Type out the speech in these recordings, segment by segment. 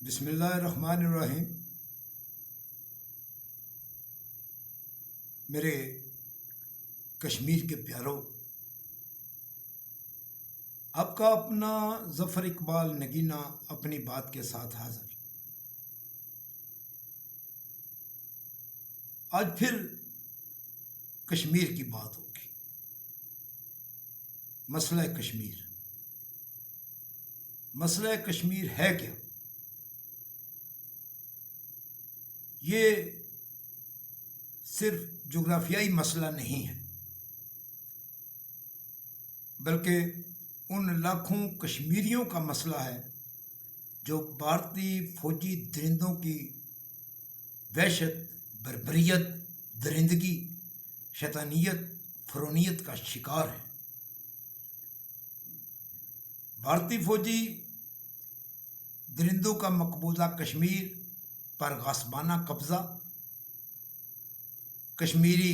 بسم اللہ الرحمن الرحیم۔ میرے کشمیر کے پیاروں، آپ کا اپنا ظفر اقبال نگینہ اپنی بات کے ساتھ حاضر۔ آج پھر کشمیر کی بات ہوگی، مسئلہ کشمیر۔ مسئلہ کشمیر ہے کیا؟ یہ صرف جغرافیائی مسئلہ نہیں ہے، بلکہ ان لاکھوں کشمیریوں کا مسئلہ ہے جو بھارتی فوجی درندوں کی وحشت، بربریت، درندگی، شیطانیت، فرونیت کا شکار ہے۔ بھارتی فوجی درندوں کا مقبوضہ کشمیر پر غصبانہ قبضہ، کشمیری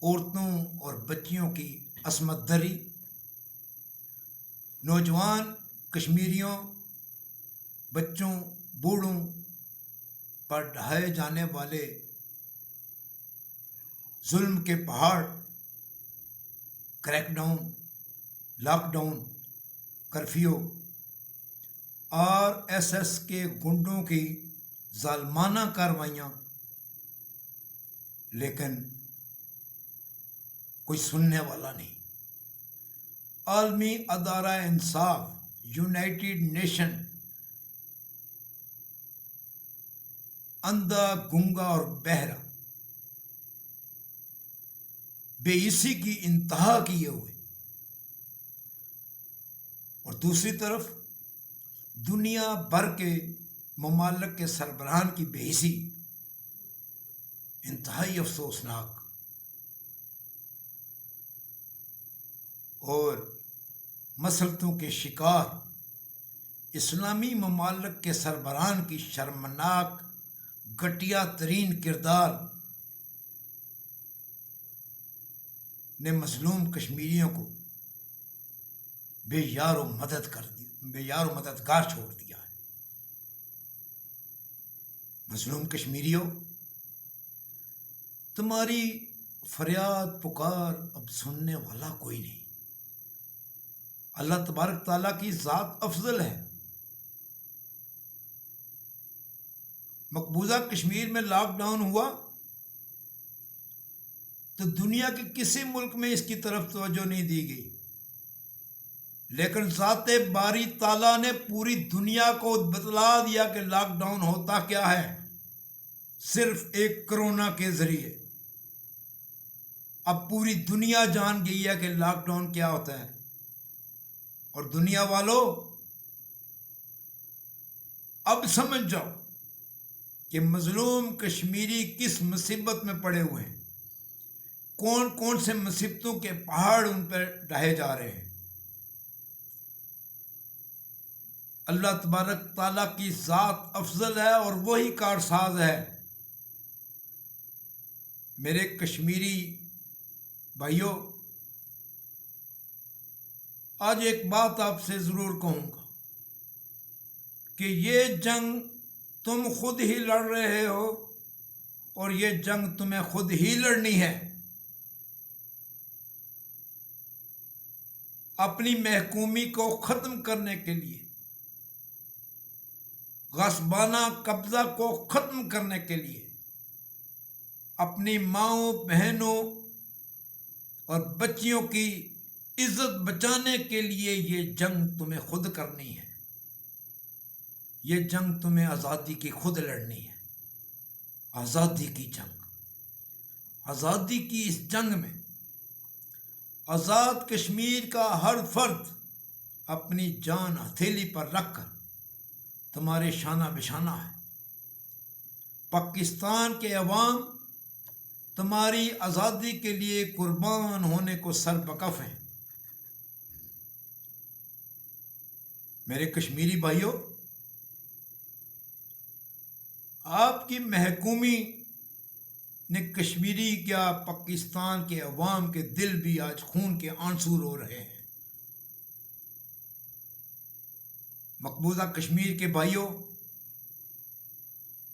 عورتوں اور بچیوں کی عصمت دری، نوجوان کشمیریوں، بچوں، بوڑھوں پر ڈھائے جانے والے ظلم کے پہاڑ، crackdown, lockdown, curfew, RSS کے گنڈوں کی ظالمانہ کارروائیاں، لیکن کوئی سننے والا نہیں۔ عالمی ادارہ انصاف، یونائٹڈ نیشن، اندھا، گونگا اور بہرا بے حسی کی انتہا کیے ہوئے، اور دوسری طرف دنیا بھر کے ممالک کے سربراہان کی بے حسی انتہائی افسوسناک، اور مسلطوں کے شکار اسلامی ممالک کے سربراہان کی شرمناک، گھٹیا ترین کردار نے مظلوم کشمیریوں کو بے یار و مددگار چھوڑ دیا ہے۔ مظلوم کشمیریوں، تمہاری فریاد پکار اب سننے والا کوئی نہیں۔ اللہ تبارک تعالیٰ کی ذات افضل ہے۔ مقبوضہ کشمیر میں لاک ڈاؤن ہوا تو دنیا کے کسی ملک میں اس کی طرف توجہ نہیں دی گئی، لیکن ذات باری تعالیٰ نے پوری دنیا کو بتلا دیا کہ لاک ڈاؤن ہوتا کیا ہے، صرف ایک کرونا کے ذریعے۔ اب پوری دنیا جان گئی ہے کہ لاک ڈاؤن کیا ہوتا ہے، اور دنیا والوں اب سمجھ جاؤ کہ مظلوم کشمیری کس مصیبت میں پڑے ہوئے ہیں، کون کون سے مصیبتوں کے پہاڑ ان پر ڈھائے جا رہے ہیں۔ اللہ تبارک تعالیٰ کی ذات افضل ہے اور وہی کارساز ہے۔ میرے کشمیری بھائیوں، آج ایک بات آپ سے ضرور کہوں گا کہ یہ جنگ تم خود ہی لڑ رہے ہو، اور یہ جنگ تمہیں خود ہی لڑنی ہے۔ اپنی محکومی کو ختم کرنے کے لیے، غصبانہ قبضہ کو ختم کرنے کے لیے، اپنی ماؤں، بہنوں اور بچیوں کی عزت بچانے کے لیے یہ جنگ تمہیں خود کرنی ہے۔ یہ جنگ تمہیں آزادی کی خود لڑنی ہے۔ آزادی کی جنگ، آزادی کی اس جنگ میں آزاد کشمیر کا ہر فرد اپنی جان ہتھیلی پر رکھ کر تمہارے شانہ بشانہ ہے۔ پاکستان کے عوام تمہاری آزادی کے لیے قربان ہونے کو سربکف ہیں۔ میرے کشمیری بھائیوں، آپ کی محکومی نے کشمیری کیا، پاکستان کے عوام کے دل بھی آج خون کے آنسو رو رہے ہیں۔ مقبوضہ کشمیر کے بھائیوں،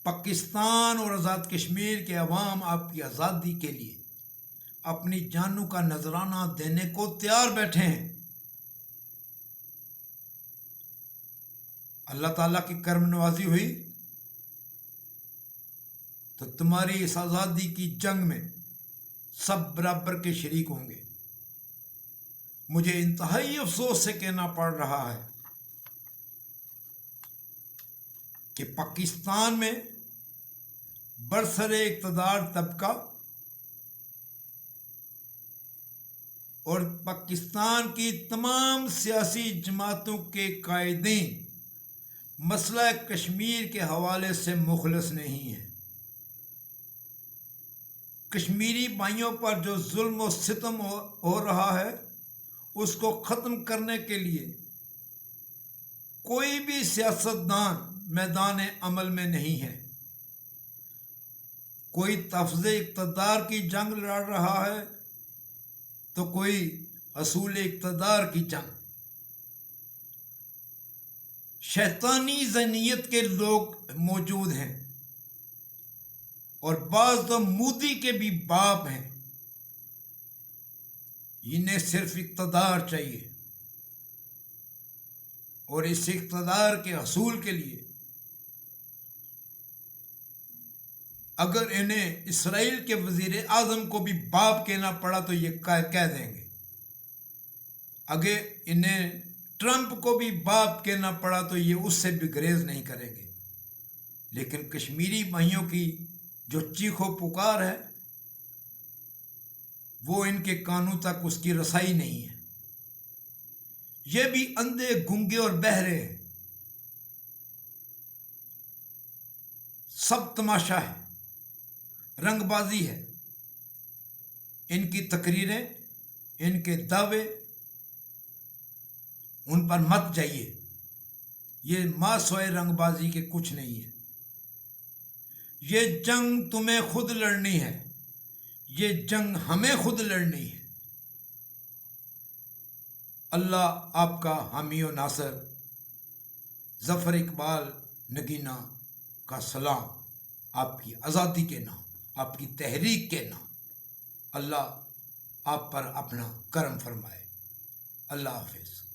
پاکستان اور آزاد کشمیر کے عوام آپ کی آزادی کے لیے اپنی جانوں کا نذرانہ دینے کو تیار بیٹھے ہیں۔ اللہ تعالیٰ کی کرم نوازی ہوئی تو تمہاری اس آزادی کی جنگ میں سب برابر کے شریک ہوں گے۔ مجھے انتہائی افسوس سے کہنا پڑ رہا ہے کہ پاکستان میں برسر اقتدار طبقہ اور پاکستان کی تمام سیاسی جماعتوں کے قائدین مسئلہ کشمیر کے حوالے سے مخلص نہیں ہیں۔ کشمیری بھائیوں پر جو ظلم و ستم ہو رہا ہے اس کو ختم کرنے کے لیے کوئی بھی سیاستدان میدان عمل میں نہیں ہے۔ کوئی تفویض اقتدار کی جنگ لڑ رہا ہے تو کوئی حصول اقتدار کی جنگ۔ شیطانی ذہنیت کے لوگ موجود ہیں اور بعض تو مودی کے بھی باپ ہیں۔ انہیں صرف اقتدار چاہیے اور اس اقتدار کے حصول کے لیے اگر انہیں اسرائیل کے وزیر اعظم کو بھی باپ کہنا پڑا تو یہ کہہ دیں گے، اگر انہیں ٹرمپ کو بھی باپ کہنا پڑا تو یہ اس سے بھی گریز نہیں کریں گے۔ لیکن کشمیری بھائیوں کی جو چیخ و پکار ہے وہ ان کے کانوں تک اس کی رسائی نہیں ہے۔ یہ بھی اندھے، گونگے اور بہرے ہیں۔ سب تماشا ہے، رنگ بازی ہے۔ ان کی تقریریں، ان کے دعوے، ان پر مت جائیے۔ یہ ماں سوئے رنگ بازی کے کچھ نہیں ہے۔ یہ جنگ تمہیں خود لڑنی ہے، یہ جنگ ہمیں خود لڑنی ہے۔ اللہ آپ کا حامی و ناصر۔ ظفر اقبال نگینہ کا سلام، آپ کی آزادی کے نام، آپ کی تحریک کے نام۔ اللہ آپ پر اپنا کرم فرمائے۔ اللہ حافظ۔